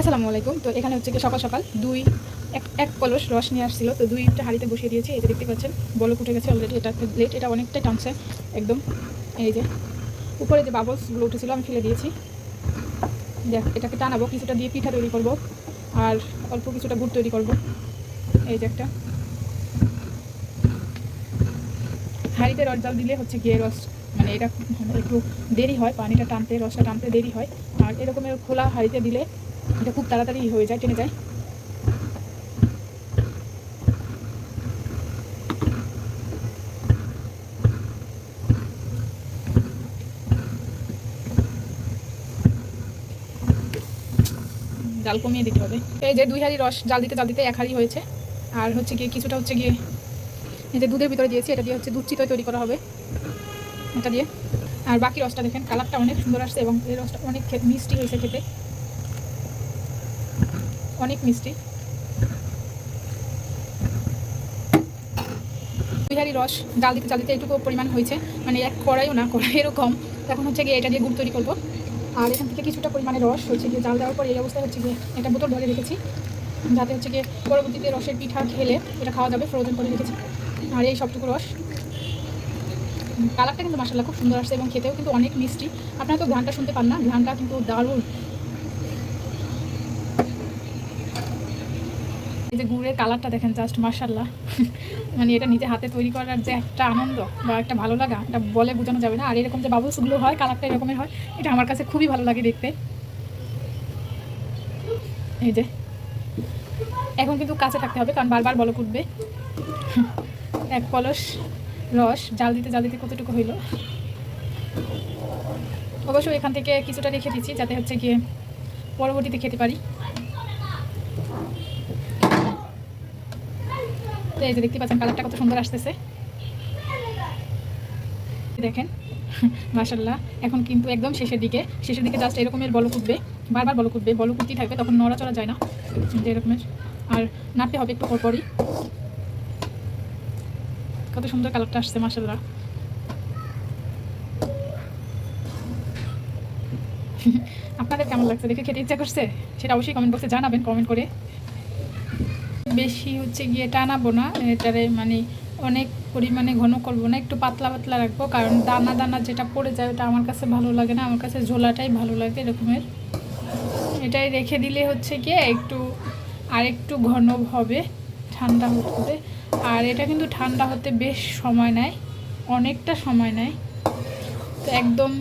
আসসালামু আলাইকুম। তো এখানে হচ্ছে কি সকাল সকাল এক কলস রস নিয়ে আসছিল, তো দুইটা হাঁড়িতে বসিয়ে দিয়েছি। এই যে দেখতে পাচ্ছেন বলক উঠে গেছে অলরেডি। এটা প্লেট, এটা অনেকটাই টানছে একদম। এই যে উপরে যে বাবলসগুলো উঠেছিল আমি ফেলে দিয়েছি। দেখ, এটাকে টানাবো, কিছুটা দিয়ে পিঠা তৈরি করব আর অল্প কিছুটা গুড় তৈরি করব। এই যে একটা হাঁড়িতে রস জাল দিলে হচ্ছে গিয়ে রস মানে এটা একটু দেরি হয়, পানিটা টানতে, রসটা টানতে দেরি হয়। আর এরকমের খোলা হাঁড়িতে দিলে এটা খুব তাড়াতাড়ি হয়ে যায়, টেনে যায়। জাল কমিয়ে দিতে হবে। এই যে 2 হাঁড়ি রস জাল দিতে এক হাঁড়ি হয়েছে। আর হচ্ছে গিয়ে কিছুটা হচ্ছে গিয়ে এই যে দুধের ভিতরে দিয়েছি, এটা দিয়ে হচ্ছে দুধ চিতই তৈরি করা হবে এটা দিয়ে। আর বাকি রসটা দেখেন, কালারটা অনেক সুন্দর আসছে এবং এই রসটা অনেক মিষ্টি হয়েছে, খেতে অনেক মিষ্টি। 2 হাঁড়ি রস জাল দিতে এইটুকু পরিমাণ হয়েছে, মানে এক কড়াইও না, কড়াইয়েরও কম। এখন হচ্ছে গিয়ে এটা দিয়ে গুড় তৈরি করবো। আর এখান থেকে কিছুটা পরিমাণে রস হচ্ছে গিয়ে জাল দেওয়ার পর এই অবস্থায় হচ্ছে গিয়ে একটা বোতল ভরে রেখেছি, যাতে হচ্ছে গিয়ে পরবর্তীতে রসের পিঠা খেলে এটা খাওয়া যাবে, ফ্রোজেন করে রেখেছি। আর এই সবটুকু রস, কালারটা কিন্তু মাশাআল্লাহ খুব সুন্দর আসছে এবং খেতেও কিন্তু অনেক মিষ্টি। আপনারা তো ঘ্রাণটা শুনতে পান না, ঘ্রাণটা কিন্তু দারুণ। এই যে গুড়ের কালারটা দেখেন, জাস্ট মাশাআল্লাহ। মানে এটা নিজে হাতে তৈরি করার যে একটা আনন্দ বা একটা ভালো লাগা, এটা বলে বোঝানো যাবে না। আর এরকম যে বাবলসগুলো হয়, কালারটা এরকমের হয়, এটা আমার কাছে খুবই ভালো লাগে দেখতে। এই যে এখন কিন্তু কাছে থাকতে হবে, কারণ বারবার বলক উঠবে। এক কলস রস জাল দিতে কতটুকু হইল। অবশ্যই এখান থেকে কিছুটা রেখে দিচ্ছি, যাতে হচ্ছে গিয়ে পরবর্তীতে খেতে পারি। তো এই যে দেখতে পাচ্ছেন কালারটা কত সুন্দর আসতেছে, দেখেন মাশাআল্লাহ। এখন কিন্তু একদম শেষের দিকে জাস্ট এরকমের বলক উঠবে, বারবার বলক উঠবে, বলক উঠতেই থাকবে, তখন নড়াচড়া যায় না, যে এরকমের। আর নাড়তে হবে একটু পরপরই। কত সুন্দর কালারটা আসছে মাশাআল্লাহ। আপনাদের কেমন লাগছে, দেখে খেতে ইচ্ছা করছে? সেটা অবশ্যই কমেন্ট বক্সে জানাবেন, কমেন্ট করে। বেশি হচ্ছে গিয়ে টানাবো না এটারে, মানে অনেক পরিমাণে ঘন করবো না, একটু পাতলা পাতলা রাখবো, কারণ দানা দানা যেটা পড়ে যায় ওটা আমার কাছে ভালো লাগে না। আমার কাছে ঝোলাটাই ভালো লাগে এরকমের। এটাই রেখে দিলে হচ্ছে গিয়ে একটু ঘন হবে ঠান্ডা হতে। আর এটা কিন্তু ঠান্ডা হতে বেশ সময় নেয়, অনেকটা সময় নেয়। তো একদম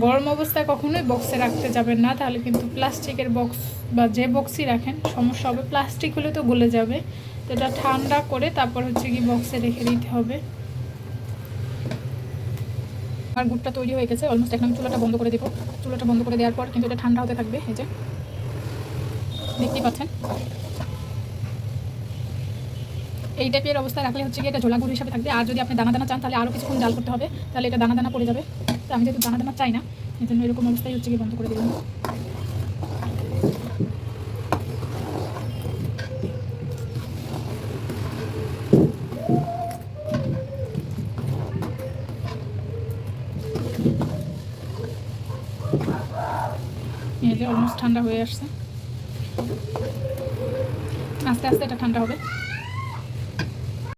গরম অবস্থায় কখনোই বক্সে রাখতে যাবেন না, তাহলে কিন্তু প্লাস্টিকের বক্স বা যে বক্সই রাখেন সমস্যা হবে। প্লাস্টিক হলে তো গলে যাবে। তো এটা ঠান্ডা করে তারপর হচ্ছে কি বক্সে রেখে দিতে হবে। আর গুড়টা তৈরি হয়ে গেছে অলমোস্ট। এখন আমি চুলাটা বন্ধ করে দেবো। চুলাটা বন্ধ করে দেওয়ার পর কিন্তু এটা ঠান্ডা হতে থাকবে। এই যে দেখতেই পাচ্ছেন, এই টাইপের অবস্থায় রাখলে হচ্ছে কি এটা ঝোলা গুড় হিসাবে থাকবে। আর যদি আপনি দানা দানা চান তাহলে আরও কিছুক্ষণ জাল করতে হবে, তাহলে এটা দানা দানা পড়ে যাবে। তো আমি যেহেতু দানা দানা চাই না, এই জন্য এরকম অবস্থায় হচ্ছে কি বন্ধ করে দেবেন। এই যে অলমোস্ট ঠান্ডা হয়ে আসছে, আস্তে আস্তে এটা ঠান্ডা হবে।